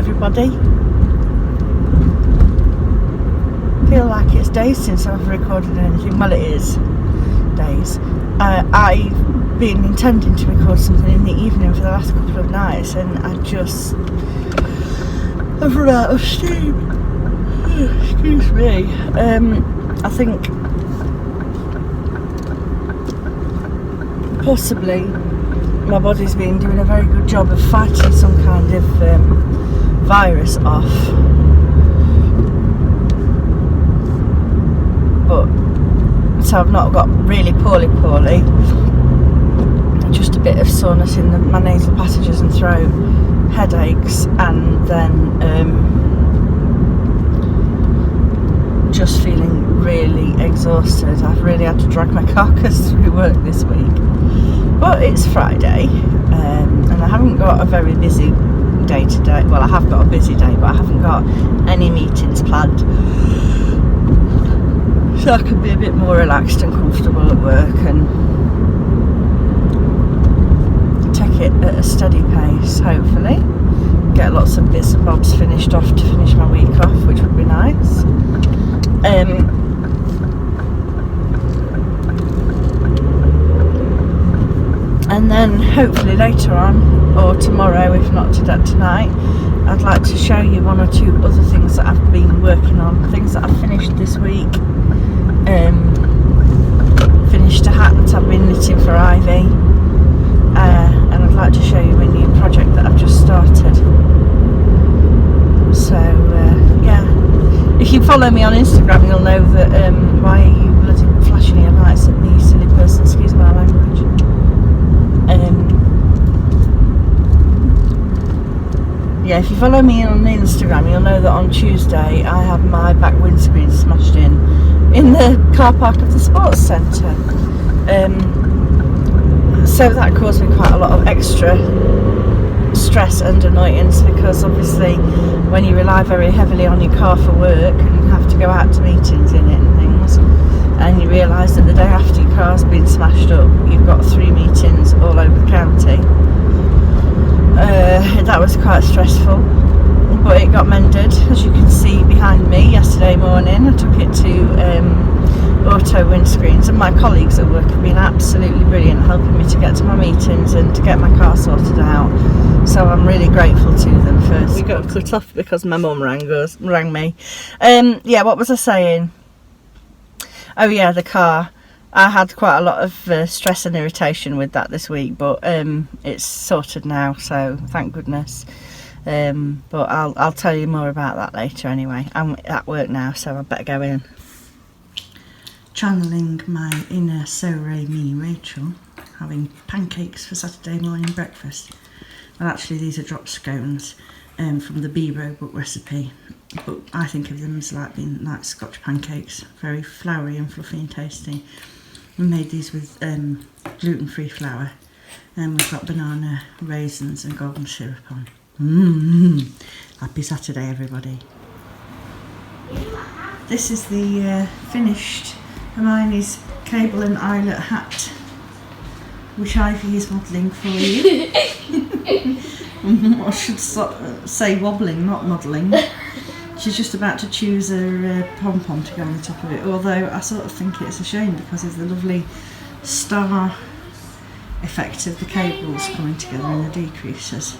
everybody. Feel like it's days since I've recorded anything. Well, it is days. I've been intending to record something in the evening for the last couple of nights, and I've run out of steam. Excuse me. I think possibly my body's been doing a very good job of fighting some kind of virus off, but so I've not got really poorly, just a bit of soreness in my nasal passages and throat, headaches, and then just feeling really exhausted. I've really had to drag my carcass through work this week, but it's Friday, and I haven't got a very busy day today. Well, I have got a busy day, but I haven't got any meetings planned, so I can be a bit more relaxed and comfortable at work and take it at a steady pace, hopefully. Get lots of bits and bobs finished off to finish my week off, which would be nice. And then hopefully later on, or tomorrow if not tonight, I'd like to show you one or two other things that I've been working on, things that I've finished this week. Finished a hat that I've been knitting for Ivy, and I'd like to show you a new project that I've just started. So yeah, if you follow me on Instagram, you'll know that why are you bloody flashing your lights at me, silly person, excuse my language. Yeah, if you follow me on Instagram, you'll know that on Tuesday I had my back windscreen smashed in the car park of the sports centre. So that caused me quite a lot of extra stress and annoyance, because obviously when you rely very heavily on your car for work and have to go out to meetings in it and things, and you realise that the day after your car's been smashed up you've got 3 meetings all over the county, that was quite stressful, but it got mended, as you can see behind me. Yesterday morning I took it to Auto Windscreens, and my colleagues at work have been absolutely brilliant helping me to get to my meetings and to get my car sorted out, so I'm really grateful to them. First, we got cut off because my mum rang me. Yeah, what was I saying? Oh yeah, the car. I had quite a lot of stress and irritation with that this week, but it's sorted now, so thank goodness. But I'll tell you more about that later anyway. I'm at work now, so I better go in. Channeling my inner so-re me Rachel, having pancakes for Saturday morning breakfast. Well, actually these are drop scones from the B Roebuck recipe, but I think of them as being like Scotch pancakes, very floury and fluffy and tasty. We made these with gluten-free flour, and we've got banana, raisins and golden syrup on. Happy Saturday, everybody. This is the finished Hermione's cable and eyelet hat, which Ivy is modelling for you. I should say wobbling, not modelling. She's just about to choose her pom-pom to go on the top of it, although I sort of think it's a shame because of the lovely star effect of the cables coming together in the decreases.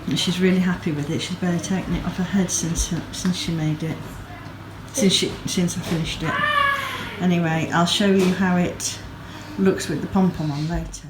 And she's really happy with it. She's barely taken it off her head since she made it, since I finished it. Anyway, I'll show you how it looks with the pom-pom on later.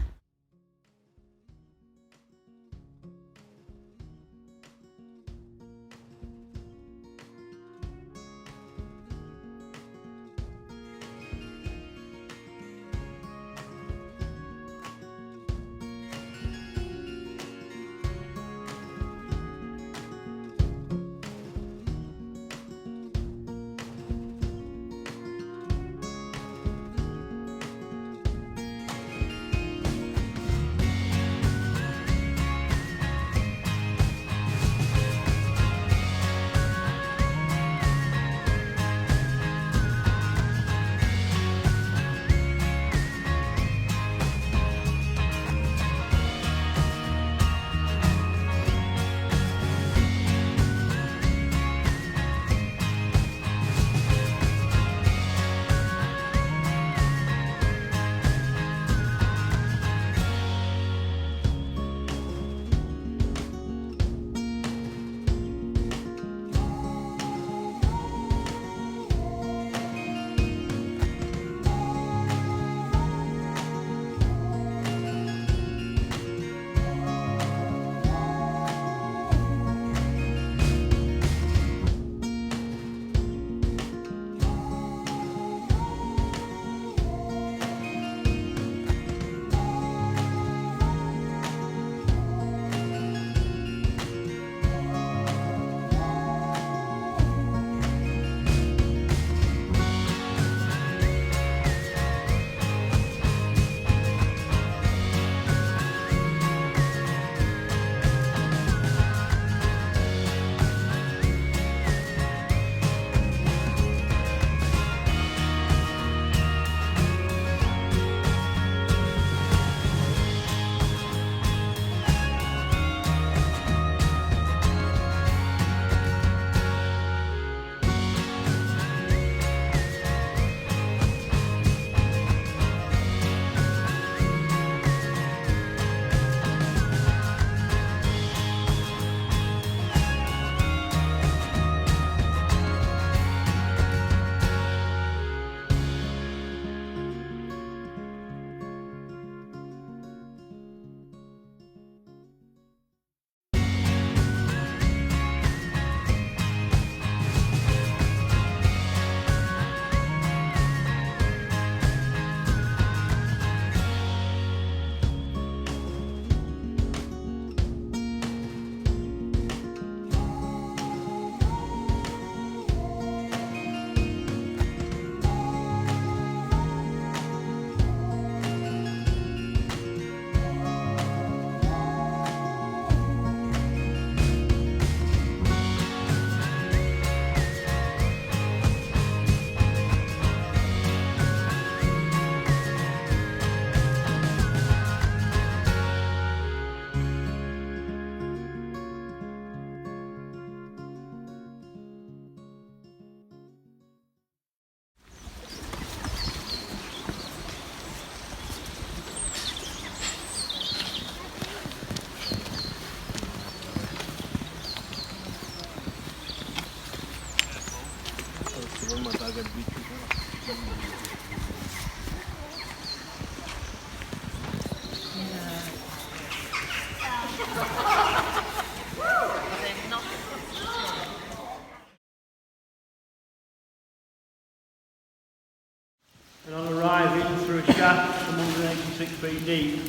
for a shaft from 186 feet deep,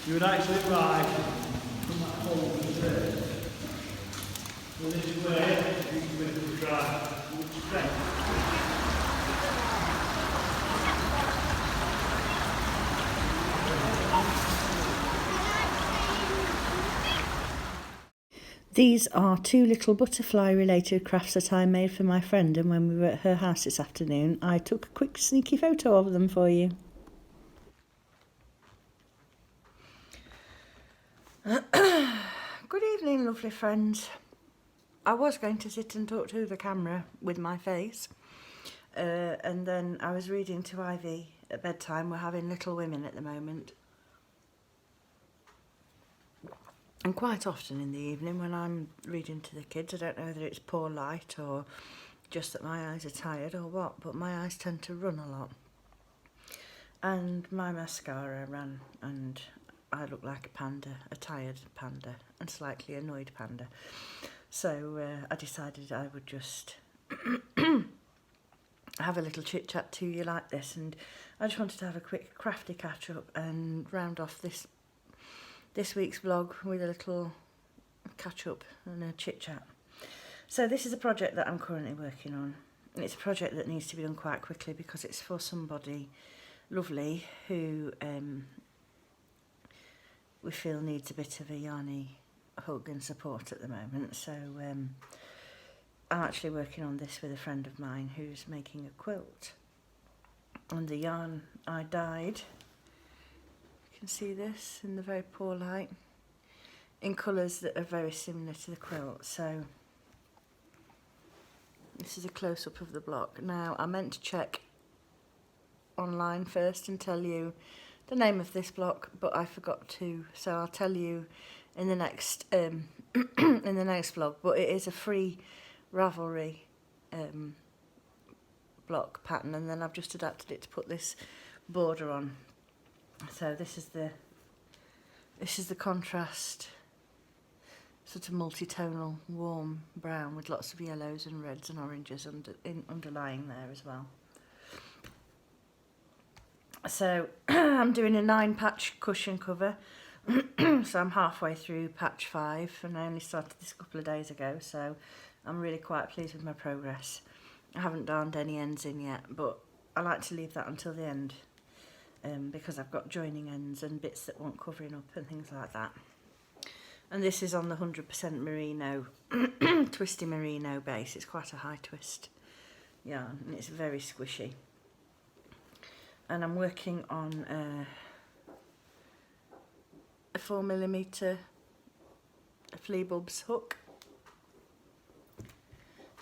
you would actually rise from that hole in the earth. So this is where you can make the try which strength. These are two little butterfly related crafts that I made for my friend, and when we were at her house this afternoon I took a quick sneaky photo of them for you. Good evening, lovely friends. I was going to sit and talk to the camera with my face, and then I was reading to Ivy at bedtime. We're having Little Women at the moment. And quite often in the evening when I'm reading to the kids, I don't know whether it's poor light or just that my eyes are tired or what, but my eyes tend to run a lot. And my mascara ran and I look like a panda, a tired panda and slightly annoyed panda. So I decided I would just have a little chit chat to you like this, and I just wanted to have a quick crafty catch up and round off this week's vlog with a little catch up and a chit chat. So this is a project that I'm currently working on. It's a project that needs to be done quite quickly because it's for somebody lovely who we feel needs a bit of a yarny hug and support at the moment. So I'm actually working on this with a friend of mine who's making a quilt. And the yarn I dyed, you can see this in the very poor light, in colours that are very similar to the quilt. So this is a close-up of the block. Now I meant to check online first and tell you the name of this block, but I forgot to, so I'll tell you in the next in the next vlog. But it is a free Ravelry block pattern, and then I've just adapted it to put this border on. So this is the contrast, sort of multi-tonal warm brown with lots of yellows and reds and oranges underlying there as well. So I'm doing a 9-patch cushion cover. So I'm halfway through patch 5 and I only started this a couple of days ago, so I'm really quite pleased with my progress. I haven't darned any ends in yet, but I like to leave that until the end because I've got joining ends and bits that want covering up and things like that. And this is on the 100% merino, twisty merino base. It's quite a high twist yarn and it's very squishy. And I'm working on a 4mm flea bulbs hook,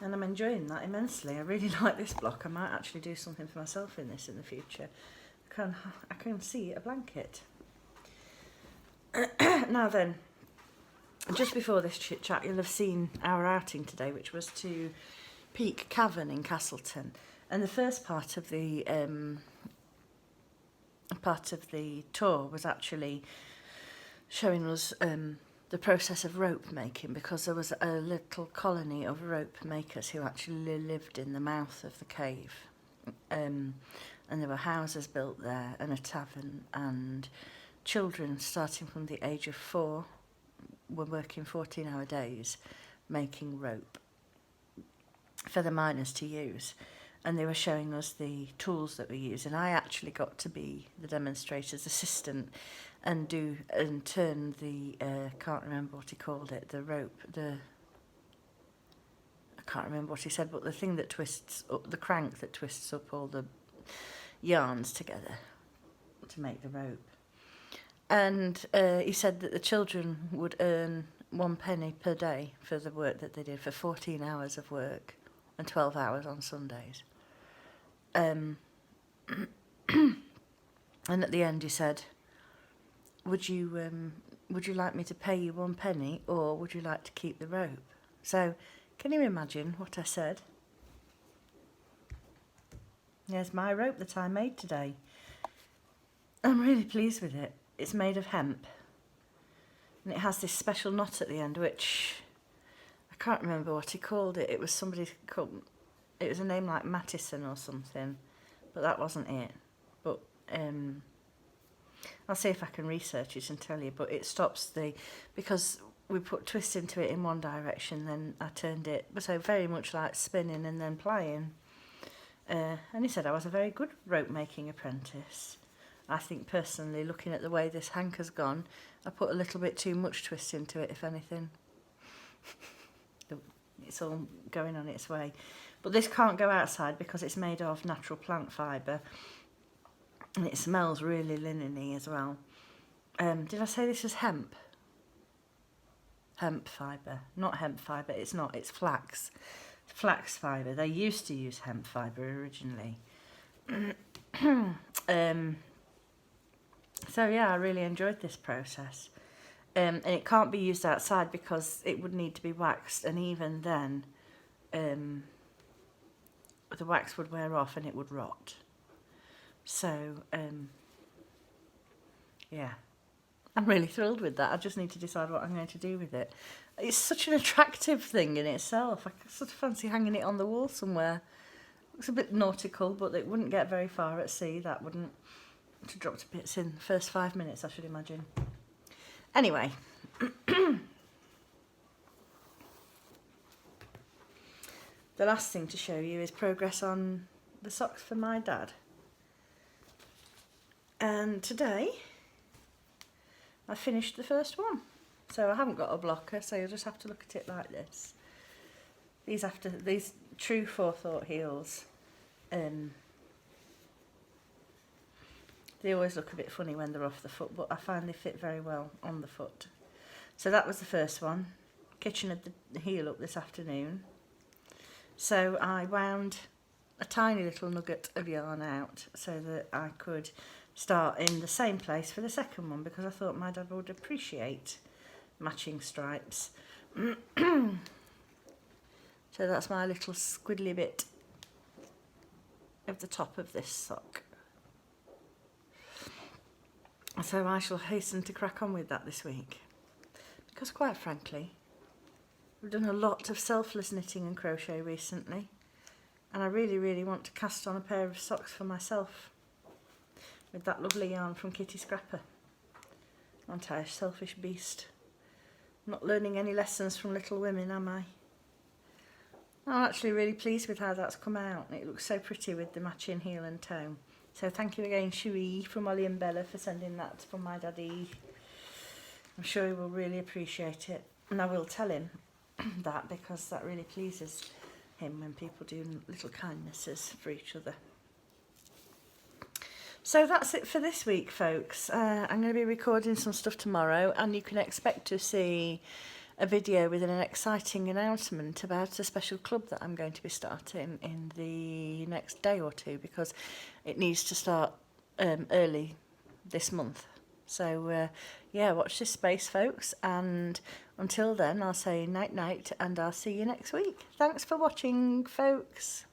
and I'm enjoying that immensely. I really like this block. I might actually do something for myself in this in the future. I can see a blanket. Now then, just before this chit chat, you'll have seen our outing today, which was to Peak Cavern in Castleton, and the first part of the tour was actually showing us the process of rope making, because there was a little colony of rope makers who actually lived in the mouth of the cave, and there were houses built there and a tavern, and children starting from the age of 4 were working 14-hour days making rope for the miners to use. And they were showing us the tools that we use, and I actually got to be the demonstrator's assistant and turn the can't remember what he called it, the rope, I can't remember what he said, but the thing that twists up, the crank that twists up all the yarns together to make the rope. And he said that the children would earn 1 penny per day for the work that they did, for 14 hours of work and 12 hours on Sundays. And at the end he said, would you like me to pay you 1 penny, or would you like to keep the rope? So can you imagine what I said? Here's my rope that I made today. I'm really pleased with it. It's made of hemp and it has this special knot at the end, which I can't remember what he called it. It was somebody called, it was a name like Mattison or something, but that wasn't it. But I'll see if I can research it and tell you, but it stops because we put twist into it in one direction, then I turned it, so very much like spinning and then plying. And he said I was a very good rope making apprentice. I think personally, looking at the way this hanker's gone, I put a little bit too much twist into it, if anything. It's all going on its way. But this can't go outside because it's made of natural plant fibre. And it smells really linen-y as well. Did I say this was hemp? Hemp fibre. Not hemp fibre, it's not, it's flax. Flax fibre. They used to use hemp fibre originally. So yeah, I really enjoyed this process. And it can't be used outside because it would need to be waxed, and even then the wax would wear off and it would rot. So yeah, I'm really thrilled with that. I just need to decide what I'm going to do with it. It's such an attractive thing in itself. I sort of fancy hanging it on the wall somewhere. Looks a bit nautical, but it wouldn't get very far at sea. That wouldn't. To drop to bits in the first 5 minutes, I should imagine. Anyway, the last thing to show you is progress on the socks for my dad. And today I finished the first one. So I haven't got a blocker, so you'll just have to look at it like this. These true forethought heels, they always look a bit funny when they're off the foot, but I find they fit very well on the foot. So that was the first one. Kitchen had the heel up this afternoon. So I wound a tiny little nugget of yarn out so that I could start in the same place for the second one, because I thought my dad would appreciate matching stripes. So that's my little squiddly bit of the top of this sock. So I shall hasten to crack on with that this week, because quite frankly, I've done a lot of selfless knitting and crochet recently, and I really, really want to cast on a pair of socks for myself with that lovely yarn from Kitty Scrapper. Aren't I a selfish beast? I'm not learning any lessons from Little Women, am I? I'm actually really pleased with how that's come out. It looks so pretty with the matching heel and toe. So thank you again, Cherie, from Ollie and Bella, for sending that from my daddy. I'm sure he will really appreciate it. And I will tell him that, because that really pleases him when people do little kindnesses for each other. So that's it for this week, folks. I'm going to be recording some stuff tomorrow, and you can expect to see a video with an exciting announcement about a special club that I'm going to be starting in the next day or two, because it needs to start early this month. So yeah, watch this space, folks, and until then I'll say night night, and I'll see you next week. Thanks for watching, folks.